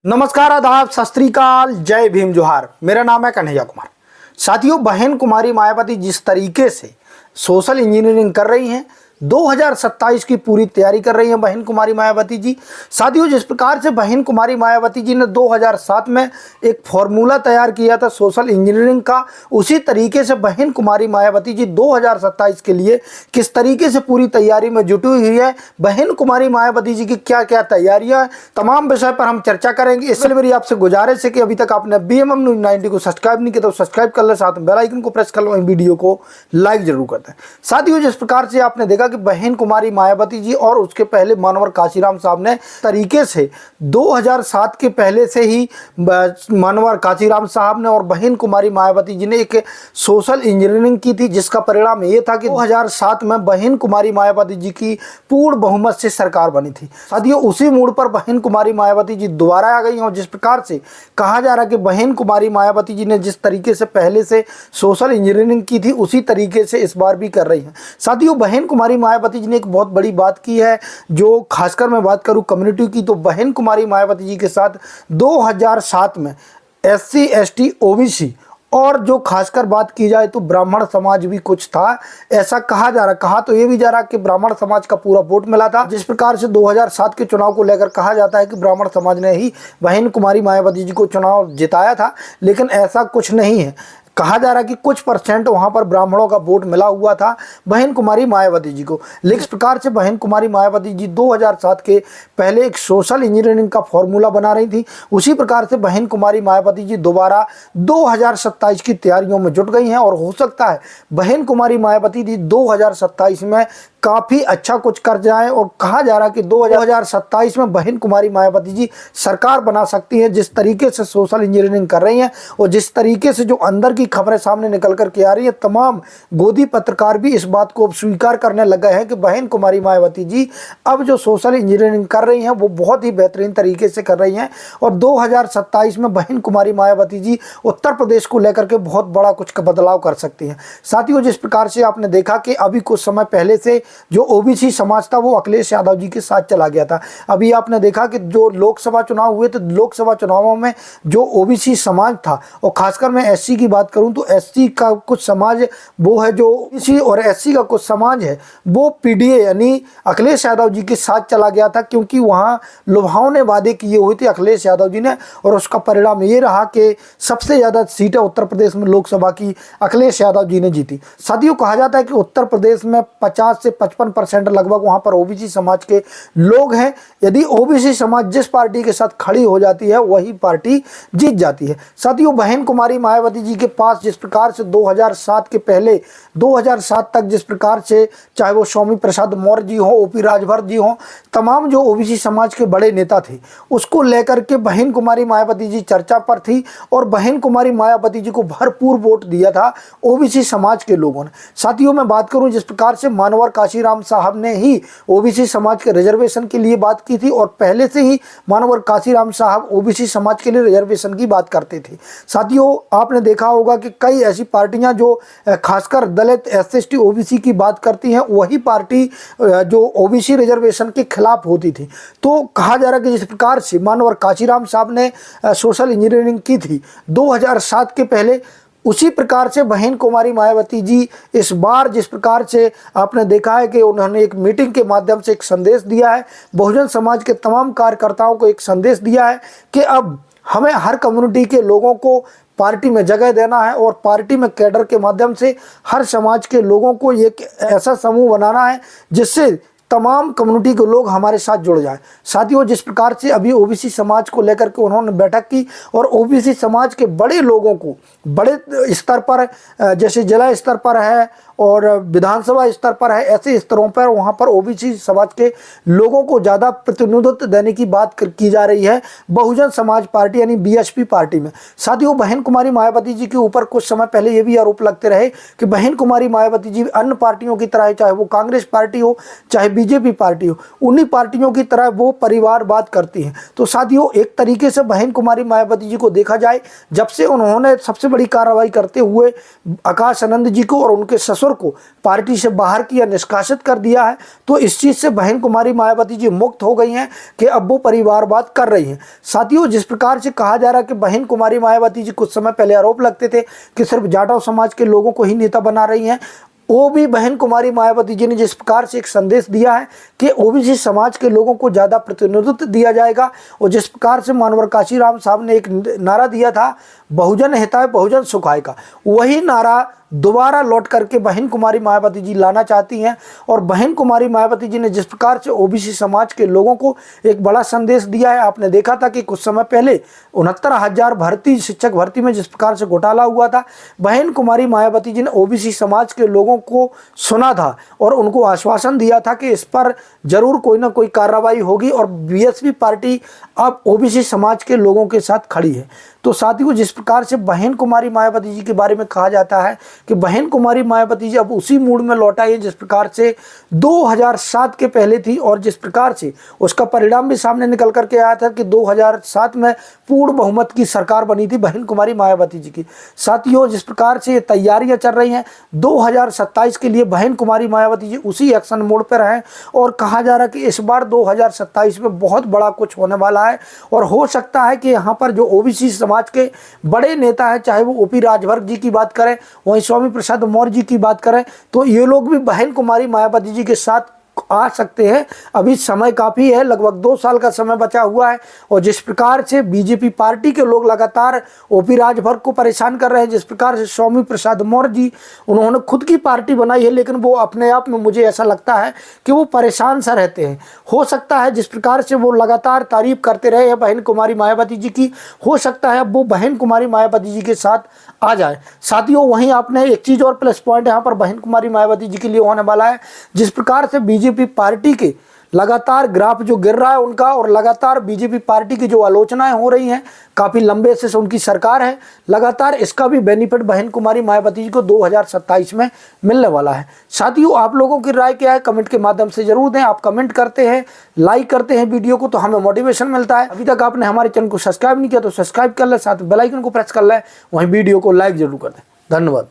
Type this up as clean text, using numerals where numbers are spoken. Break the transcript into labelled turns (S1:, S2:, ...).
S1: नमस्कार, आदाब, सत श्री अकाल, जय भीम, जोहार। मेरा नाम है कन्हैया कुमार। साथियों, बहन कुमारी मायावती जिस तरीके से सोशल इंजीनियरिंग कर रही हैं, 2027 की पूरी तैयारी कर रही हैं बहन कुमारी मायावती जी। साथियों, जिस प्रकार से बहन कुमारी मायावती जी ने 2007 में एक फॉर्मूला तैयार किया था सोशल इंजीनियरिंग का, उसी तरीके से बहन कुमारी मायावती जी 2027 के लिए किस तरीके से पूरी तैयारी में जुटी हुई है, बहन कुमारी मायावती जी की क्या क्या तैयारियां, तमाम विषय पर हम चर्चा करेंगे। इसलिए मेरी आपसे गुजारिश है कि अभी तक आपने BMM न्यूज़ 90 को सब्सक्राइब नहीं किया तो सब्सक्राइब कर ले, साथ में बेल आइकन को प्रेस कर लो, वीडियो को लाइक जरूर करते हैं। साथियों, जिस प्रकार से आपने देखा कि बहन कुमारी मायावती जी और उसके पहले मानवर काशीराम साहब ने तरीके से 2007 के पहले से ही मानवर काशीराम साहब ने और बहन कुमारी मायावती जी ने एक सोशल इंजीनियरिंग की थी, जिसका परिणाम ये था कि 2007 में बहन कुमारी मायावती जी की पूर्ण बहुमत से सरकार बनी थी। साथियों, उसी मूड पर बहन कुमारी मायावती जी दोबारा आ गई और जिस प्रकार से कहा जा रहा है कि बहन कुमारी मायावती जी ने जिस तरीके से पहले से सोशल इंजीनियरिंग की थी उसी तरीके से इस बार भी कर रही हैं। साथियों, बहन कुमारी मायावती जी ने एक बहुत बड़ी बात की है, जो खासकर मैं बात करूं कम्युनिटी की, तो बहन कुमारी मायावती जी के साथ 2007 में SC ST OBC और जो खासकर बात की जाए तो ब्राह्मण समाज भी कुछ था, ऐसा कहा जा रहा। कहा तो ये भी जा रहा कि ब्राह्मण समाज का पूरा वोट मिला था। जिस प्रकार से 2007 के चुनाव को लेकर कहा जाता है कि ब्राह्मण समाज ने ही बहन कुमारी मायावती जी को चुनाव जिताया था, लेकिन ऐसा कुछ नहीं है। कहा जा रहा कि कुछ % वहां पर ब्राह्मणों का वोट मिला हुआ था बहन कुमारी मायावती जी को। लेकिन इस प्रकार से बहन कुमारी मायावती जी 2007 के पहले एक सोशल इंजीनियरिंग का फॉर्मूला बना रही थी, उसी प्रकार से बहन कुमारी मायावती जी दोबारा 2027 की तैयारियों में जुट गई हैं और हो सकता है बहन कुमारी मायावती जी 2027 में काफ़ी अच्छा कुछ कर जाएं। और कहा जा रहा है कि 2027 में बहन कुमारी मायावती जी सरकार बना सकती हैं, जिस तरीके से सोशल इंजीनियरिंग कर रही हैं और जिस तरीके से जो अंदर की खबरें सामने निकल कर के आ रही है। तमाम गोदी पत्रकार भी इस बात को स्वीकार करने लग गए हैं कि बहन कुमारी मायावती जी अब जो सोशल इंजीनियरिंग कर रही हैं वो बहुत ही बेहतरीन तरीके से कर रही हैं और 2027 में बहन कुमारी मायावती जी उत्तर प्रदेश को लेकर के बहुत बड़ा कुछ बदलाव कर सकती हैं। साथियों, जिस प्रकार से आपने देखा कि अभी कुछ समय पहले से जो OBC समाज था वो अखिलेश यादव जी के साथ चला गया था। अभी आपने देखा कि जो लोकसभा चुनाव हुए तो लोकसभा चुनावों में जो OBC समाज था, और खासकर मैं SC की बात करूं तो SC का कुछ समाज वो है जो OBC और SC का कुछ समाज है वो PDA यानी अखिलेश यादव जी के साथ चला गया था, क्योंकि वहां लुभावने वादे किए हुए थे अखिलेश यादव जी ने, और उसका परिणाम ये रहा कि सबसे ज़्यादा सीटें उत्तर प्रदेश में लोकसभा की अखिलेश यादव जी ने जीती। साथियों, कहा जाता है कि उत्तर प्रदेश में 50 से 55% लगभग वहां पर OBC समाज के लोग हैं। यदि OBC समाज जिस पार्टी के साथ खड़ी हो जाती है वही पार्टी जीत जाती है। साथियों, बहन कुमारी मायावती जी के पास जिस प्रकार से 2007 के पहले 2007 तक जिस प्रकार से चाहे वो स्वामी प्रसाद मौर्य जी हो, OP राजभर जी हो, तमाम जो OBC समाज के बड़े नेता थे, उसको लेकर के बहन कुमारी मायावती जी चर्चा पर थी और बहन कुमारी मायावती जी को भरपूर वोट दिया था OBC समाज के लोगों ने। साथियों, मैं बात करूं जिस प्रकार से मानवर काशीराम साहब ने ही OBC समाज के रिजर्वेशन के लिए बात की थी और पहले से ही मानवर काशीराम साहब OBC समाज के लिए रिजर्वेशन की बात करते थे। साथियों, आपने देखा होगा कि कई ऐसी पार्टियां जो खासकर दलित SC ST OBC की बात करती हैं, वही पार्टी जो OBC रिजर्वेशन के खिलाफ होती थी। तो कहा जा रहा है कि जिस प्रकार से मानवर काशीराम साहब ने सोशल इंजीनियरिंग की थी 2007 के पहले, उसी प्रकार से बहन कुमारी मायावती जी इस बार जिस प्रकार से आपने देखा है कि उन्होंने एक मीटिंग के माध्यम से एक संदेश दिया है, बहुजन समाज के तमाम कार्यकर्ताओं को एक संदेश दिया है कि अब हमें हर कम्युनिटी के लोगों को पार्टी में जगह देना है और पार्टी में कैडर के माध्यम से हर समाज के लोगों को एक ऐसा समूह बनाना है जिससे तमाम कम्युनिटी के लोग हमारे साथ जुड़ जाएं। साथियों, जिस प्रकार से अभी OBC समाज को लेकर के उन्होंने बैठक की और OBC समाज के बड़े लोगों को बड़े स्तर पर, जैसे जिला स्तर पर है और विधानसभा स्तर पर है, ऐसे स्तरों पर वहां पर OBC समाज के लोगों को ज़्यादा प्रतिनिधित्व देने की बात की जा रही है बहुजन समाज पार्टी यानी BSP पार्टी में। साथियों, बहन कुमारी मायावती जी के ऊपर कुछ समय पहले ये भी आरोप लगते रहे कि बहन कुमारी मायावती जी अन्य पार्टियों की तरह, चाहे वो कांग्रेस पार्टी हो, चाहे बीजेपी पार्टी हो, उन्हीं पार्टियों की तरह वो परिवारवाद करती हैं। तो साथियों, एक तरीके से बहन कुमारी मायावती जी को देखा जाए, जब से उन्होंने सबसे बड़ी कार्रवाई करते हुए आकाश आनंद जी को और उनके ससुर को पार्टी से बाहर किया, निष्कासित कर दिया है, तो इस चीज़ से बहन कुमारी मायावती जी मुक्त हो गई हैं कि अब वो परिवारवाद कर रही हैं। साथियों, जिस प्रकार से कहा जा रहा है कि बहन कुमारी मायावती जी कुछ समय पहले आरोप लगते थे कि सिर्फ जाटव समाज के लोगों को ही नेता बना रही हैं, वो भी बहन कुमारी मायावती जी ने जिस प्रकार से एक संदेश दिया है कि ओबीसी समाज के लोगों को ज़्यादा प्रतिनिधित्व दिया जाएगा, और जिस प्रकार से मानवर काशीराम साहब ने एक नारा दिया था, बहुजन हिताय बहुजन सुखाय का, वही नारा दोबारा लौट करके बहन कुमारी मायावती जी लाना चाहती हैं। और बहन कुमारी मायावती जी ने जिस प्रकार से ओबीसी समाज के लोगों को एक बड़ा संदेश दिया है, आपने देखा था कि कुछ समय पहले 69,000 शिक्षक भर्ती में जिस प्रकार से घोटाला हुआ था, बहन कुमारी मायावती जी ने ओबीसी समाज के लोगों को सुना था और उनको आश्वासन दिया था कि इस पर जरूर कोई ना कोई कार्रवाई होगी, और बीएसपी पार्टी अब ओबीसी समाज के लोगों के साथ खड़ी है। तो साथियों, जिस प्रकार से बहन कुमारी मायावती जी के बारे में कहा जाता है कि बहन कुमारी मायावती जी अब उसी मूड में लौट आई है जिस प्रकार से 2007 के पहले थी, और जिस प्रकार से उसका परिणाम भी सामने निकल करके आया था कि 2007 में पूर्ण बहुमत की सरकार बनी थी बहन कुमारी मायावती जी की। साथियों, जिस प्रकार से तैयारियां चल रही हैं 2027 के लिए, बहन कुमारी मायावती जी उसी एक्शन मोड पर हैं, और कहा जा रहा है कि इस बार 2027 में बहुत बड़ा कुछ होने वाला है, और हो सकता है कि यहाँ पर जो ओबीसी समाज के बड़े नेता हैं, चाहे वो ओपी राजभर जी की बात करें, वहीं स्वामी प्रसाद मौर्य जी की बात करें, तो ये लोग भी बहन कुमारी मायावती जी के साथ आ सकते हैं। अभी समय काफ़ी है, लगभग 2 साल का समय बचा हुआ है, और जिस प्रकार से बीजेपी पार्टी के लोग लगातार ओपी राजभर को परेशान कर रहे हैं, जिस प्रकार से स्वामी प्रसाद मौर्य जी, उन्होंने खुद की पार्टी बनाई है, लेकिन वो अपने आप में मुझे ऐसा लगता है कि वो परेशान सा रहते हैं। हो सकता है जिस प्रकार से वो लगातार तारीफ करते रहे हैं बहन कुमारी मायावती जी की, हो सकता है अब वो बहन कुमारी मायावती जी के साथ आ जाए। साथियों, वहीं आपने एक चीज़ और प्लस पॉइंट यहाँ पर बहन कुमारी मायावती जी के लिए होने वाला है, जिस प्रकार से बीजेपी पार्टी के लगातार ग्राफ जो गिर रहा है उनका, और लगातार बीजेपी पार्टी की जो आलोचनाएं हो रही हैं, काफ़ी लंबे से उनकी सरकार है, लगातार इसका भी बेनिफिट बहन कुमारी मायावती जी को 2027 में मिलने वाला है। साथियों, आप लोगों की राय क्या है कमेंट के माध्यम से जरूर दें। आप कमेंट करते हैं, लाइक करते हैं वीडियो को, तो हमें मोटिवेशन मिलता है। अभी तक आपने हमारे चैनल को सब्सक्राइब नहीं किया तो सब्सक्राइब कर लें, साथ में बेल आइकन को प्रेस कर लें, वहीं वीडियो को लाइक जरूर कर दें। धन्यवाद।